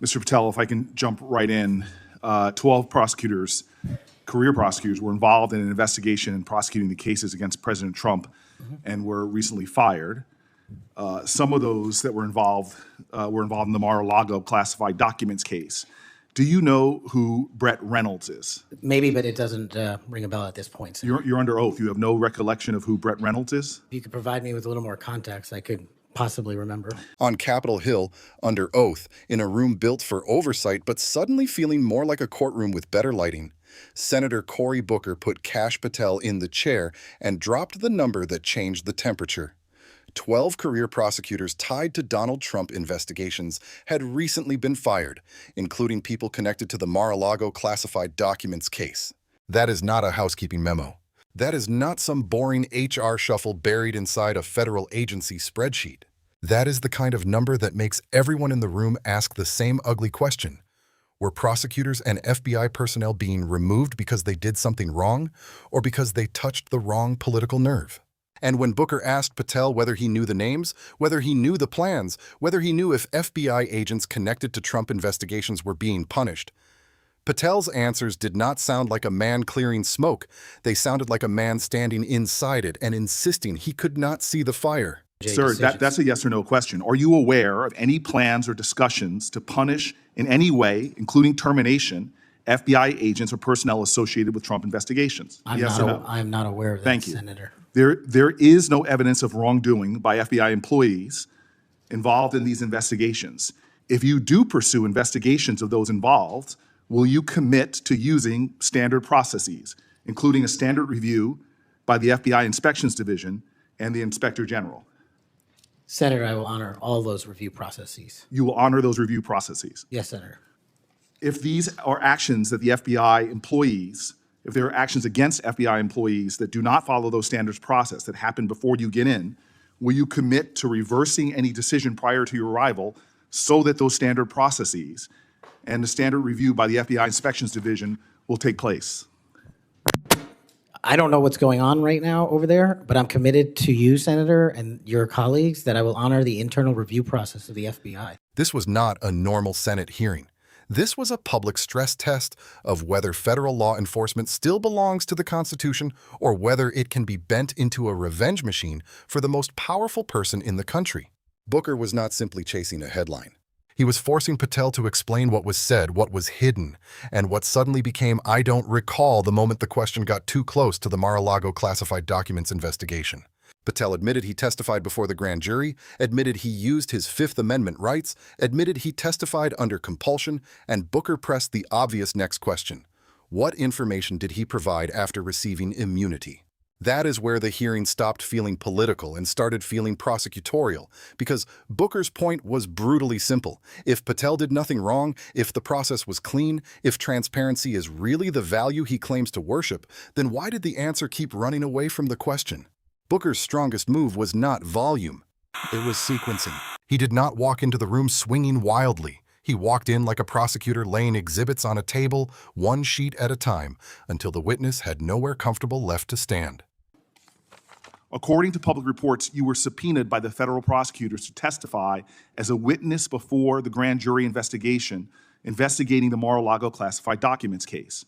Mr. Patel, if I can jump right in, 12 prosecutors, career prosecutors, were involved in an investigation in prosecuting the cases against President Trump and were recently fired. Some of those that were involved in the Mar-a-Lago classified documents case. Do you know who Brett Reynolds is? Maybe, but it doesn't ring a bell at this point. So You're under oath. You have no recollection of who Brett Reynolds is? if you could provide me with a little more context, I could possibly remember. On Capitol Hill, under oath, in a room built for oversight but suddenly feeling more like a courtroom with better lighting, Senator Cory Booker put Kash Patel in the chair and dropped the number that changed the temperature. 12 career prosecutors tied to Donald Trump investigations had recently been fired, including people connected to the Mar-a-Lago classified documents case. That is not a housekeeping memo. That is not some boring HR shuffle buried inside a federal agency spreadsheet. That is the kind of number that makes everyone in the room ask the same ugly question. Were prosecutors and FBI personnel being removed because they did something wrong or because they touched the wrong political nerve? And when Booker asked Patel whether he knew the names, whether he knew the plans, whether he knew if FBI agents connected to Trump investigations were being punished, Patel's answers did not sound like a man clearing smoke. They sounded like a man standing inside it and insisting he could not see the fire. Sir, that's a yes or no question. Are you aware of any plans or discussions to punish in any way, including termination, FBI agents or personnel associated with Trump investigations? Yes or no? I'm not aware of that, Thank you. Senator. There is no evidence of wrongdoing by FBI employees involved in these investigations. If you do pursue investigations of those involved, will you commit to using standard processes, including a standard review by the FBI Inspections Division and the Inspector General? Senator, I will honor all those review processes. You will honor those review processes. Yes, Senator. If these are actions that the FBI employees, if there are actions against FBI employees that do not follow those standards process that happen before you get in, will you commit to reversing any decision prior to your arrival so that those standard processes and the standard review by the FBI Inspections Division will take place? I don't know what's going on right now over there, but I'm committed to you, Senator, and your colleagues that I will honor the internal review process of the FBI. This was not a normal Senate hearing. This was a public stress test of whether federal law enforcement still belongs to the Constitution or whether it can be bent into a revenge machine for the most powerful person in the country. Booker was not simply chasing a headline. He was forcing Patel to explain what was said, what was hidden, and what suddenly became "I don't recall" the moment the question got too close to the Mar-a-Lago classified documents investigation. Patel admitted he testified before the grand jury, admitted he used his Fifth Amendment rights, admitted he testified under compulsion, and Booker pressed the obvious next question. What information did he provide after receiving immunity? That is where the hearing stopped feeling political and started feeling prosecutorial, because Booker's point was brutally simple. If Patel did nothing wrong, if the process was clean, if transparency is really the value he claims to worship, then why did the answer keep running away from the question? Booker's strongest move was not volume. It was sequencing. He did not walk into the room swinging wildly. He walked in like a prosecutor laying exhibits on a table, one sheet at a time, until the witness had nowhere comfortable left to stand. According to public reports, you were subpoenaed by the federal prosecutors to testify as a witness before the grand jury investigation investigating the Mar-a-Lago classified documents case.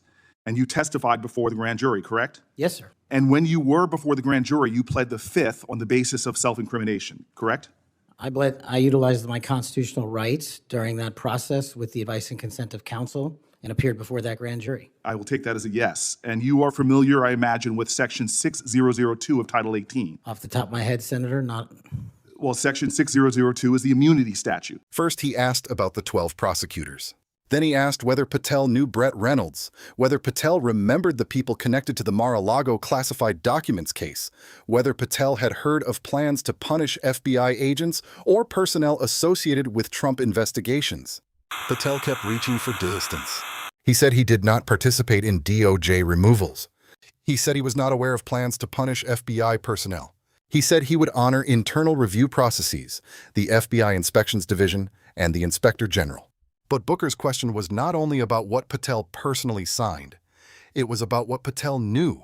And you testified before the grand jury, correct? Yes, sir. And when you were before the grand jury, you pled the Fifth on the basis of self-incrimination, correct? I utilized my constitutional rights during that process with the advice and consent of counsel and appeared before that grand jury. I will take that as a yes. And you are familiar, I imagine, with Section 6002 of Title 18. Off the top of my head, Senator, not... Well, Section 6002 is the immunity statute. First, he asked about the 12 prosecutors. Then he asked whether Patel knew Brett Reynolds, whether Patel remembered the people connected to the Mar-a-Lago classified documents case, whether Patel had heard of plans to punish FBI agents or personnel associated with Trump investigations. Patel kept reaching for distance. He said he did not participate in DOJ removals. He said he was not aware of plans to punish FBI personnel. He said he would honor internal review processes, the FBI Inspections Division, and the Inspector General. But Booker's question was not only about what Patel personally signed. It was about what Patel knew,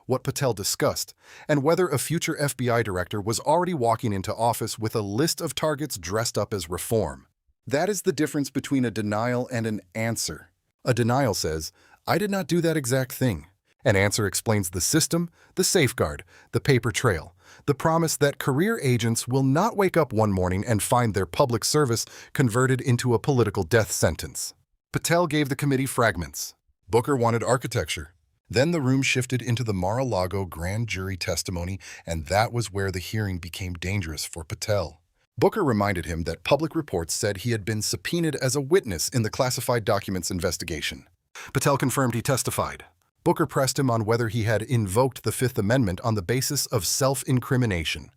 what Patel discussed, and whether a future FBI director was already walking into office with a list of targets dressed up as reform. That is the difference between a denial and an answer. A denial says, "I did not do that exact thing." An answer explains the system, the safeguard, the paper trail, the promise that career agents will not wake up one morning and find their public service converted into a political death sentence. Patel gave the committee fragments. Booker wanted architecture. Then the room shifted into the Mar-a-Lago grand jury testimony, and that was where the hearing became dangerous for Patel. Booker reminded him that public reports said he had been subpoenaed as a witness in the classified documents investigation. Patel confirmed he testified. Booker pressed him on whether he had invoked the Fifth Amendment on the basis of self-incrimination.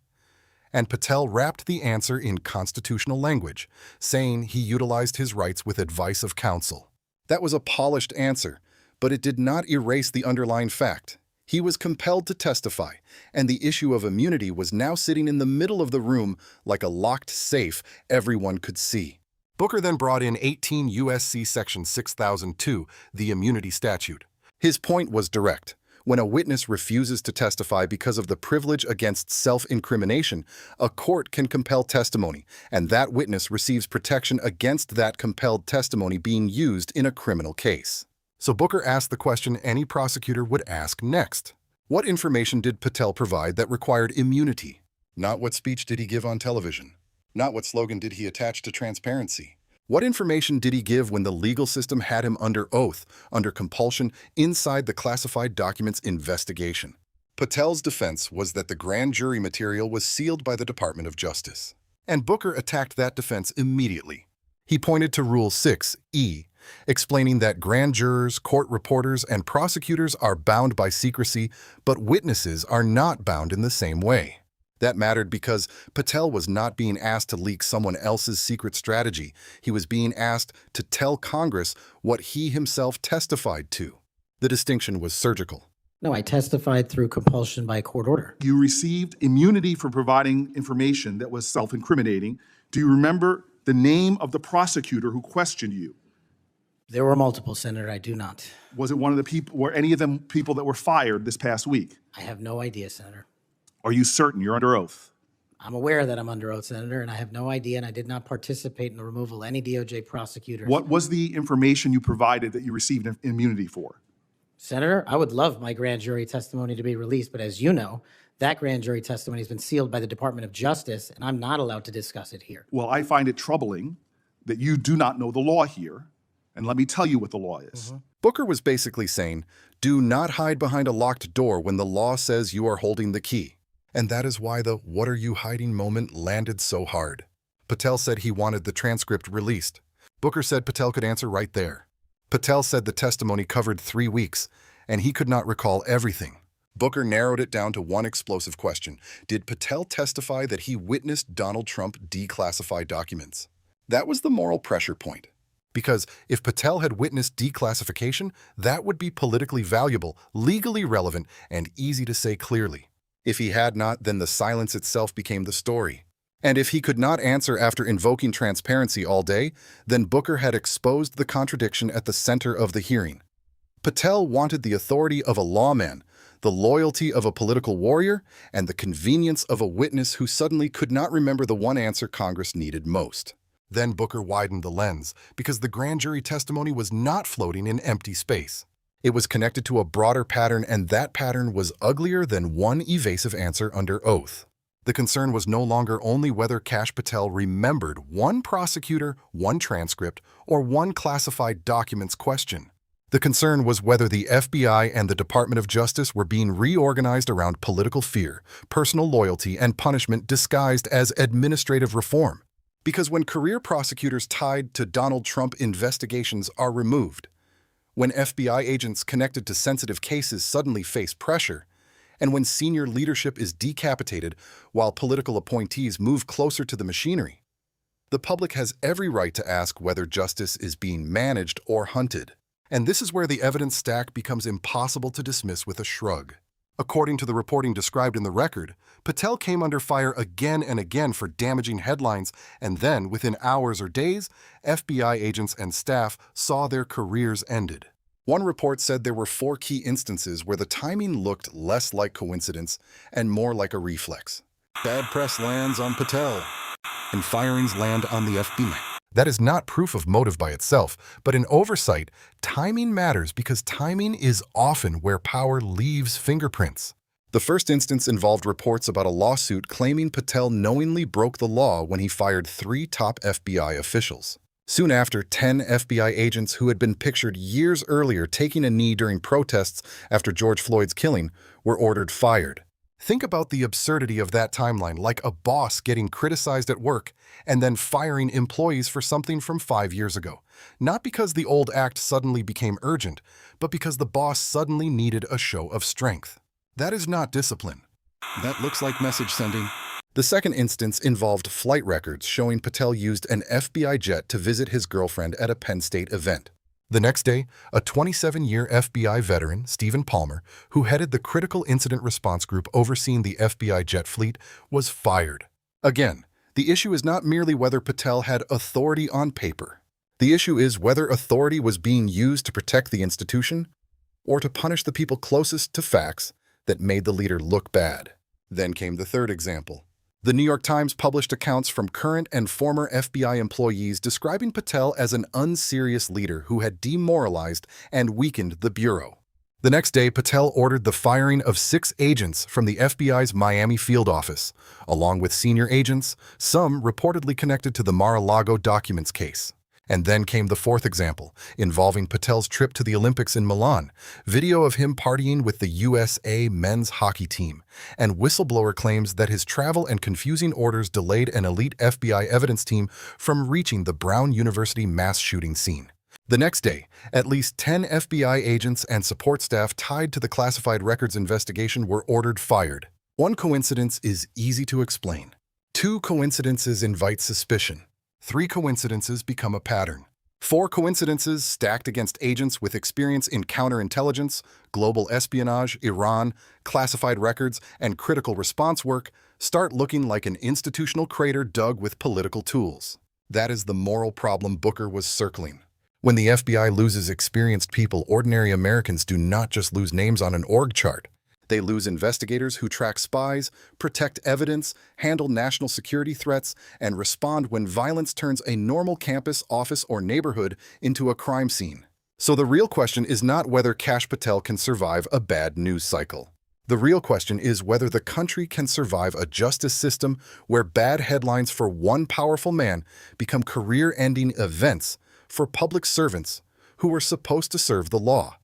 And Patel wrapped the answer in constitutional language, saying he utilized his rights with advice of counsel. That was a polished answer, but it did not erase the underlying fact. He was compelled to testify, and the issue of immunity was now sitting in the middle of the room like a locked safe everyone could see. Booker then brought in 18 U.S.C. Section 6002, the immunity statute. His point was direct. When a witness refuses to testify because of the privilege against self-incrimination, a court can compel testimony, and that witness receives protection against that compelled testimony being used in a criminal case. So Booker asked the question any prosecutor would ask next. What information did Patel provide that required immunity? Not what speech did he give on television. Not what slogan did he attach to transparency. What information did he give when the legal system had him under oath, under compulsion, inside the classified documents investigation? Patel's defense was that the grand jury material was sealed by the Department of Justice. And Booker attacked that defense immediately. He pointed to Rule 6E, explaining that grand jurors, court reporters, and prosecutors are bound by secrecy, but witnesses are not bound in the same way. That mattered because Patel was not being asked to leak someone else's secret strategy. He was being asked to tell Congress what he himself testified to. The distinction was surgical. No, I testified through compulsion by court order. You received immunity for providing information that was self-incriminating. Do you remember the name of the prosecutor who questioned you? There were multiple, Senator. I do not. Was it one of the people, were any of them people that were fired this past week? I have no idea, Senator. Are you certain you're under oath? I'm aware that I'm under oath, Senator, and I have no idea, and I did not participate in the removal of any DOJ prosecutors. What was the information you provided that you received immunity for? Senator, I would love my grand jury testimony to be released, but as you know, that grand jury testimony has been sealed by the Department of Justice, and I'm not allowed to discuss it here. Well, I find it troubling that you do not know the law here, and let me tell you what the law is. Booker was basically saying, do not hide behind a locked door when the law says you are holding the key. And that is why the "what are you hiding" moment landed so hard. Patel said he wanted the transcript released. Booker said Patel could answer right there. Patel said the testimony covered 3 weeks, and he could not recall everything. Booker narrowed it down to one explosive question. Did Patel testify that he witnessed Donald Trump declassify documents? That was the moral pressure point. Because if Patel had witnessed declassification, that would be politically valuable, legally relevant, and easy to say clearly. If he had not, then the silence itself became the story. And if he could not answer after invoking transparency all day, then Booker had exposed the contradiction at the center of the hearing. Patel wanted the authority of a lawman, the loyalty of a political warrior, and the convenience of a witness who suddenly could not remember the one answer Congress needed most. Then Booker widened the lens, because the grand jury testimony was not floating in empty space. It was connected to a broader pattern, and that pattern was uglier than one evasive answer under oath. The concern was no longer only whether Kash Patel remembered one prosecutor, one transcript, or one classified documents question. The concern was whether the FBI and the Department of Justice were being reorganized around political fear, personal loyalty, and punishment disguised as administrative reform. Because when career prosecutors tied to Donald Trump investigations are removed, when FBI agents connected to sensitive cases suddenly face pressure, and when senior leadership is decapitated while political appointees move closer to the machinery, the public has every right to ask whether justice is being managed or hunted. And this is where the evidence stack becomes impossible to dismiss with a shrug. According to the reporting described in the record, Patel came under fire again and again for damaging headlines, and then, within hours or days, FBI agents and staff saw their careers ended. One report said there were 4 key instances where the timing looked less like coincidence and more like a reflex. Bad press lands on Patel, and firings land on the FBI. That is not proof of motive by itself, but in oversight, timing matters because timing is often where power leaves fingerprints. The first instance involved reports about a lawsuit claiming Patel knowingly broke the law when he fired 3 top FBI officials. Soon after, 10 FBI agents who had been pictured years earlier taking a knee during protests after George Floyd's killing were ordered fired. Think about the absurdity of that timeline, like a boss getting criticized at work and then firing employees for something from 5 years ago. Not because the old act suddenly became urgent, but because the boss suddenly needed a show of strength. That is not discipline. That looks like message sending. The second instance involved flight records showing Patel used an FBI jet to visit his girlfriend at a Penn State event. The next day, a 27-year FBI veteran, Stephen Palmer, who headed the critical incident response group overseeing the FBI jet fleet, was fired. Again, the issue is not merely whether Patel had authority on paper. The issue is whether authority was being used to protect the institution or to punish the people closest to facts that made the leader look bad. Then came the third example. The New York Times published accounts from current and former FBI employees describing Patel as an unserious leader who had demoralized and weakened the Bureau. The next day, Patel ordered the firing of 6 agents from the FBI's Miami field office, along with senior agents, some reportedly connected to the Mar-a-Lago documents case. And then came the fourth example, involving Patel's trip to the Olympics in Milan, video of him partying with the U.S.A. men's hockey team, and whistleblower claims that his travel and confusing orders delayed an elite FBI evidence team from reaching the Brown University mass shooting scene. The next day, at least 10 FBI agents and support staff tied to the classified records investigation were ordered fired. One coincidence is easy to explain. 2 coincidences invite suspicion. 3 coincidences become a pattern. 4 coincidences stacked against agents with experience in counterintelligence, global espionage, Iran, classified records, and critical response work start looking like an institutional crater dug with political tools. That is the moral problem Booker was circling. When the FBI loses experienced people, ordinary Americans do not just lose names on an org chart. They lose investigators who track spies, protect evidence, handle national security threats, and respond when violence turns a normal campus, office, or neighborhood into a crime scene. So the real question is not whether Kash Patel can survive a bad news cycle. The real question is whether the country can survive a justice system where bad headlines for one powerful man become career-ending events for public servants who are supposed to serve the law,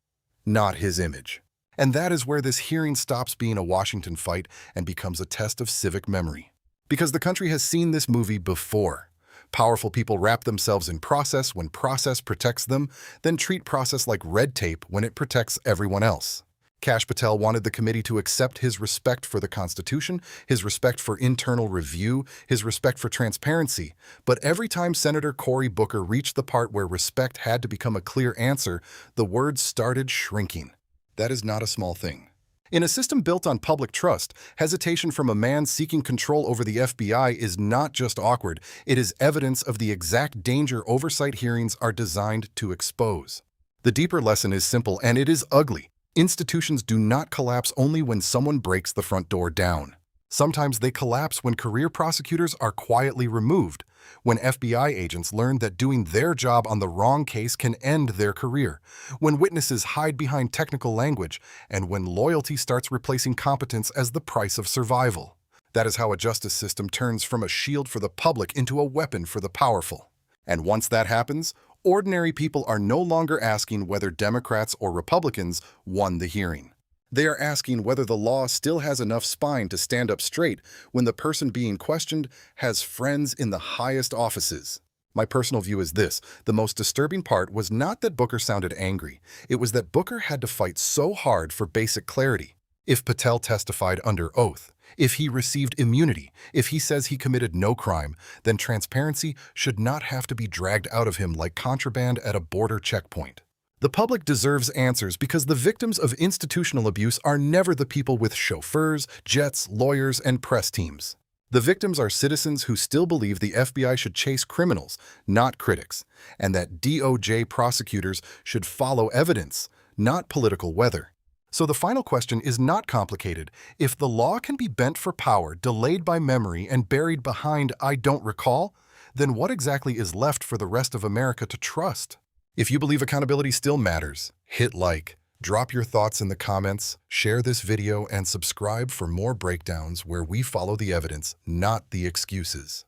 not his image. And that is where this hearing stops being a Washington fight and becomes a test of civic memory. Because the country has seen this movie before. Powerful people wrap themselves in process when process protects them, then treat process like red tape when it protects everyone else. Kash Patel wanted the committee to accept his respect for the Constitution, his respect for internal review, his respect for transparency. But every time Senator Cory Booker reached the part where respect had to become a clear answer, the words started shrinking. That is not a small thing. In a system built on public trust, hesitation from a man seeking control over the FBI is not just awkward, it is evidence of the exact danger oversight hearings are designed to expose. The deeper lesson is simple, and it is ugly. Institutions do not collapse only when someone breaks the front door down. Sometimes they collapse when career prosecutors are quietly removed, when FBI agents learn that doing their job on the wrong case can end their career, when witnesses hide behind technical language, and when loyalty starts replacing competence as the price of survival. That is how a justice system turns from a shield for the public into a weapon for the powerful. And once that happens, ordinary people are no longer asking whether Democrats or Republicans won the hearing. They are asking whether the law still has enough spine to stand up straight when the person being questioned has friends in the highest offices. My personal view is this: the most disturbing part was not that Booker sounded angry, it was that Booker had to fight so hard for basic clarity. If Patel testified under oath, if he received immunity, if he says he committed no crime, then transparency should not have to be dragged out of him like contraband at a border checkpoint. The public deserves answers because the victims of institutional abuse are never the people with chauffeurs, jets, lawyers, and press teams. The victims are citizens who still believe the FBI should chase criminals, not critics, and that DOJ prosecutors should follow evidence, not political weather. So the final question is not complicated. If the law can be bent for power, delayed by memory, and buried behind "I don't recall," then what exactly is left for the rest of America to trust? If you believe accountability still matters, hit like, drop your thoughts in the comments, share this video, and subscribe for more breakdowns where we follow the evidence, not the excuses.